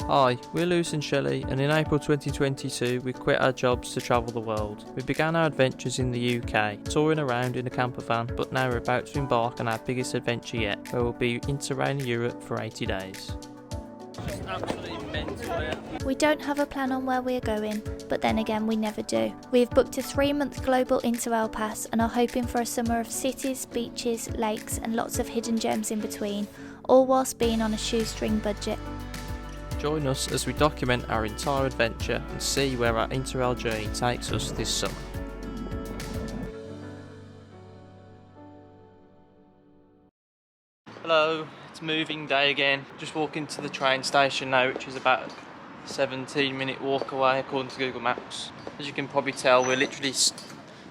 Hi, we're Lewis and Shelley, and in April 2022 we quit our jobs to travel the world. We began our adventures in the UK, touring around in a camper van, but now we're about to embark on our biggest adventure yet, where we'll be Interrailing Europe for 80 days. Just absolutely mental here. We don't have a plan on where we're going, but then again we never do. We've booked a 3-month global Interrail pass and are hoping for a summer of cities, beaches, lakes and lots of hidden gems in between, all whilst being on a shoestring budget. Join us as we document our entire adventure and see where our Interrail journey takes us this summer. Hello, it's moving day again. Just walking to the train station now, which is about a 17-minute walk away according to Google Maps. As you can probably tell, we're literally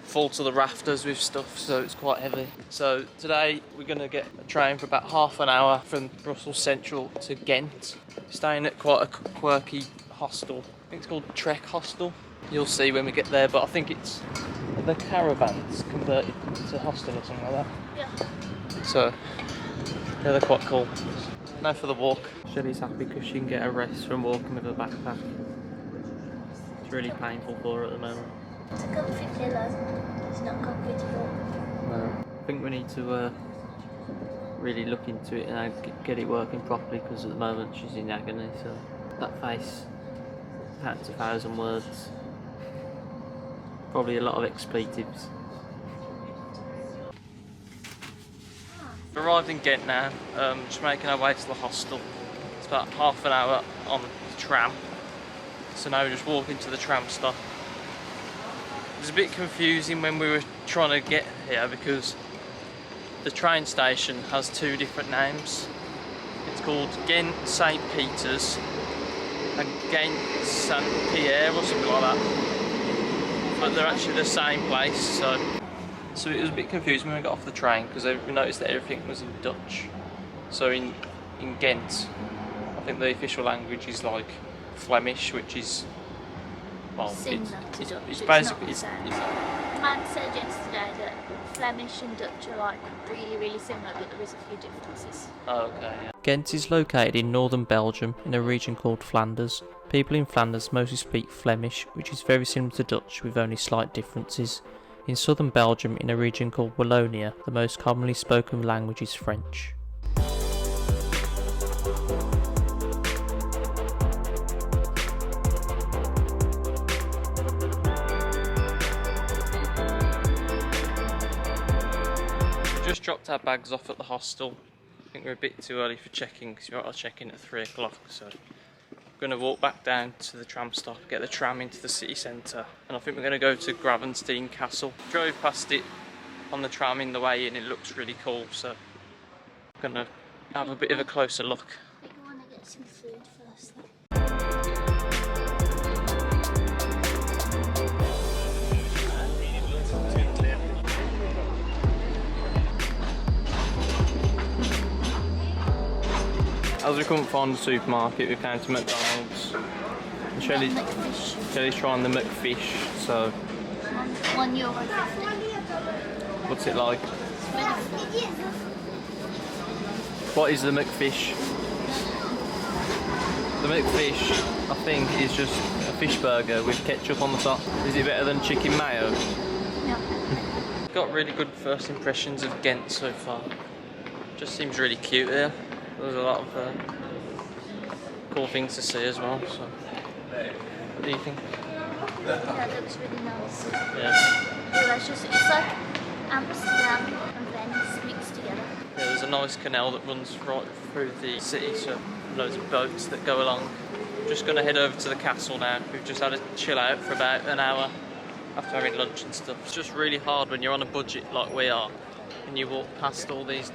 full to the rafters with stuff, so it's quite heavy. So today we're going to get a train for about half an hour from Brussels Central to Ghent. Staying at quite a quirky hostel. I think it's called Trek Hostel. You'll see when we get there, but I think it's the caravans converted to hostel or something like that. Yeah. So yeah, they're quite cool. Now for the walk. Shelley's happy because she can get a rest from walking with her backpack. It's really painful for her at the moment. It's a comfy pillow. It's not comfortable. No. I think we need to really look into it and get it working properly, because at the moment she's in agony. So that face, perhaps 1,000 words, probably a lot of expletives. We've arrived in Ghent now, just making our way to the hostel. It's about half an hour on the tram, so now we're just walking to the tram stop. It was a bit confusing when we were trying to get here because the train station has 2 different names. It's called Ghent St Peter's and Ghent St Pierre or something like that, but they're actually the same place. So it was a bit confusing when we got off the train because we noticed that everything was in Dutch. So in Ghent, I think the official language is like Flemish, which is, well, it's basically Man said yesterday that Flemish and Dutch are like really similar, but there is a few differences. Oh, okay, yeah. Ghent is located in northern Belgium in a region called Flanders. People in Flanders mostly speak Flemish, which is very similar to Dutch with only slight differences. In southern Belgium, in a region called Wallonia, the most commonly spoken language is French. We just dropped our bags off at the hostel. I think we're a bit too early for check-in because we're check-in at 3 o'clock, so we're going to walk back down to the tram stop, get the tram into the city centre, and I think we're going to go to Gravenstein Castle. Drove past it on the tram in the way in, it looks really cool, so I'm going to have a bit of a closer look. I think I want to get some food first though. As we couldn't find the supermarket, we came to McDonald's. And Shelley's trying the McFish, so... €1.50. What's it like? What is the McFish? The McFish, I think, is just a fish burger with ketchup on the top. Is it better than chicken mayo? No. Got really good first impressions of Ghent so far. Just seems really cute here. There's a lot of cool things to see as well. So, what do you think? Yeah, it looks really nice. Yeah. It's like Amsterdam and Venice mixed together. Yeah, there's a nice canal that runs right through the city, so loads of boats that go along. Just going to head over to the castle now. We've just had a chill out for about an hour after having lunch and stuff. It's just really hard when you're on a budget like we are and you walk past all these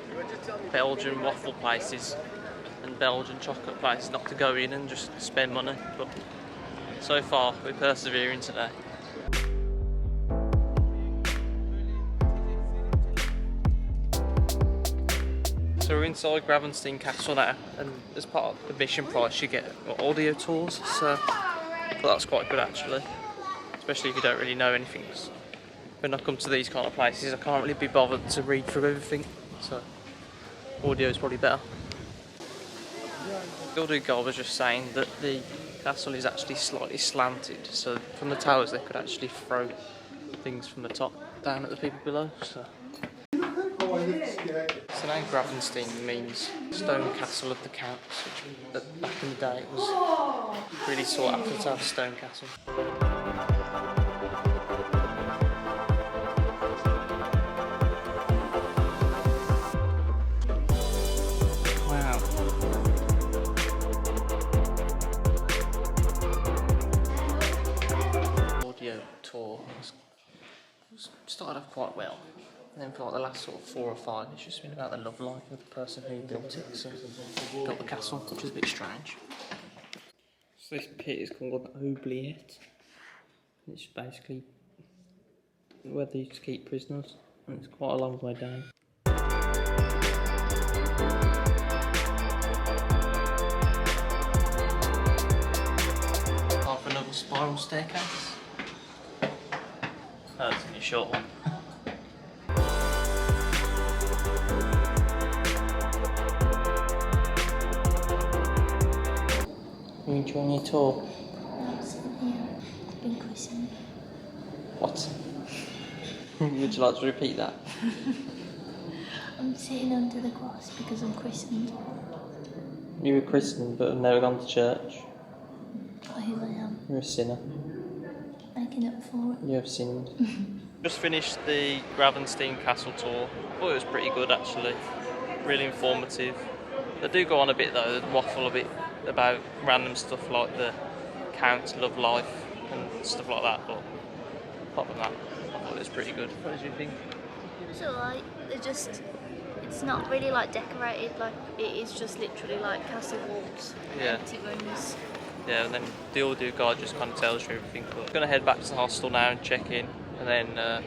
Belgian waffle places and Belgian chocolate places not to go in and just spend money, but so far we're persevering today. So we're inside Gravenstein Castle now, and as part of the mission price you get audio tours, so that's quite good actually, especially if you don't really know anything. When I come to these kind of places I can't really be bothered to read through everything, so audio is probably better. Builder guy was just saying that the castle is actually slightly slanted, so from the towers they could actually throw things from the top down at the people below. So now Gravenstein means stone castle of the counts, which back in the day it was really sought after to have a stone castle. Wow. Audio tour started off quite well. And then for like the last sort of 4 or 5, it's just been about the love life of the person who built it, so built the castle, which is a bit strange. So this pit is called Oubliette. It's basically where they used to keep prisoners, and it's quite a long way down. Half another spiral staircase. Oh, it's only a short one. You enjoying your tour? I'm sitting here. I've been christened. What? Would you like to repeat that? I'm sitting under the cross because I'm christened. You were christened but have never gone to church. Oh, who I am. You're a sinner. Making up for it. You have sinned. Just finished the Gravenstein castle tour. I thought it was pretty good actually. Really informative. They do go on a bit though, they waffle a bit about random stuff like the Count's love life and stuff like that, but apart from that, I thought it was pretty good. What did you think? It's alright. It's not really like decorated, like it is just literally like castle walls, Yeah. empty rooms. Yeah, and then the audio guide just kind of tells you everything. But I'm going to head back to the hostel now and check in, and then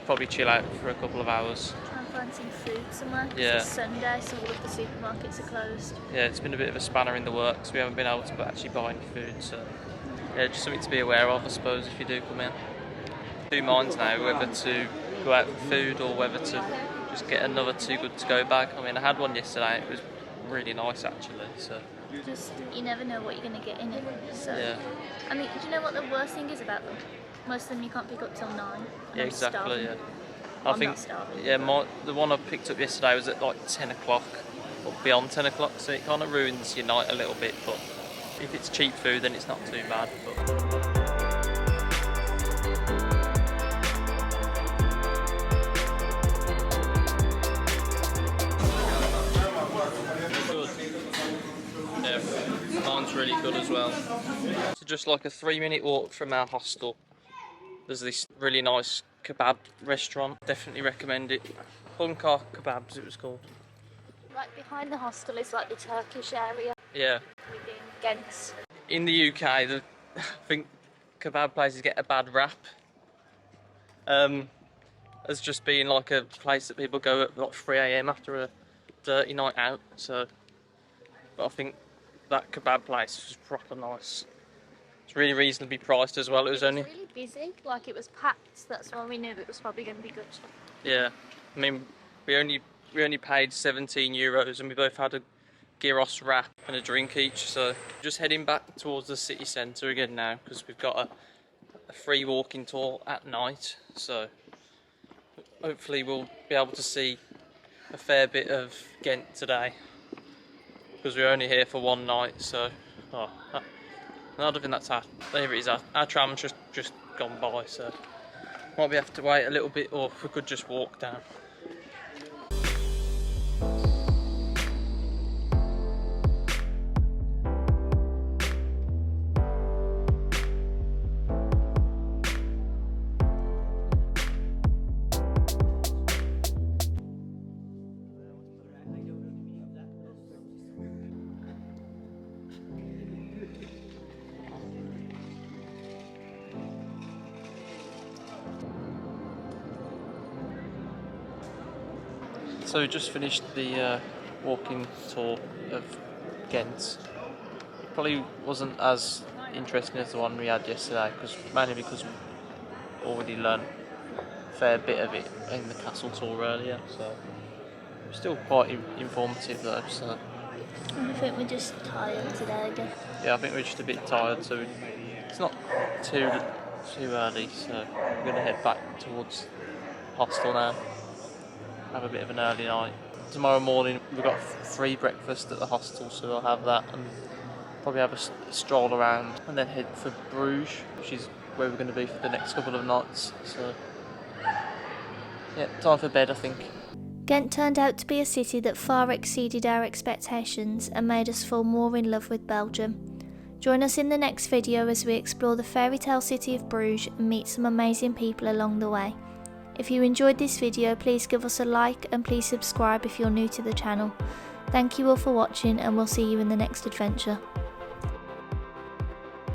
probably chill out for a couple of hours. Try and find some food somewhere. 'Cause Yeah. It's Sunday, so all of the supermarkets are closed. Yeah, it's been a bit of a spanner in the works. We haven't been able to actually buy any food, so yeah, just something to be aware of, I suppose, if you do come in. 2 minds now whether to go out for food or whether to just get another Too Good To Go bag. I mean, I had one yesterday, it was really nice actually, so Just, you never know what you're going to get in it. So, yeah. I mean, do you know what the worst thing is about them? Most of them you can't pick up till 9. Yeah, I'm exactly, starving. yeah. I'm not starving. Yeah, the one I picked up yesterday was at like 10 o'clock, or beyond 10 o'clock, so it kind of ruins your night a little bit, but if it's cheap food then it's not too bad. But mine's really good as well. So just like a 3-minute walk from our hostel, there's this really nice kebab restaurant. Definitely recommend it. Hunkar Kebabs it was called. Right behind the hostel is like the Turkish area Yeah. within Ghent. In the UK, I think kebab places get a bad rap. As just being like a place that people go at like 3 AM after a dirty night out. So, but I think that kebab place was proper nice. It's really reasonably priced as well. It was only really busy, like it was packed. That's why we knew it was probably going to be good. yeah. I mean, we only paid €17 and we both had a gyros wrap and a drink each. So just heading back towards the city centre again now because we've got a free walking tour at night. So hopefully we'll be able to see a fair bit of Ghent today because we're only here for 1 night. So I don't think that's there it is. Our tram's just gone by, so might be have to wait a little bit, or we could just walk down. So we just finished the walking tour of Ghent. It probably wasn't as interesting as the one we had yesterday, mainly because we already learned a fair bit of it in the castle tour earlier. So it was still quite informative though. So I think we're just tired today again. Yeah, I think we're just a bit tired, so it's not too early, so we're going to head back towards the hostel now. Have a bit of an early night. Tomorrow morning we've got free breakfast at the hostel, so we'll have that and probably have a stroll around and then head for Bruges, which is where we're going to be for the next couple of nights. So yeah, time for bed I think. Ghent turned out to be a city that far exceeded our expectations and made us fall more in love with Belgium. Join us in the next video as we explore the fairy tale city of Bruges and meet some amazing people along the way. If you enjoyed this video, please give us a like and please subscribe if you're new to the channel. Thank you all for watching and we'll see you in the next adventure.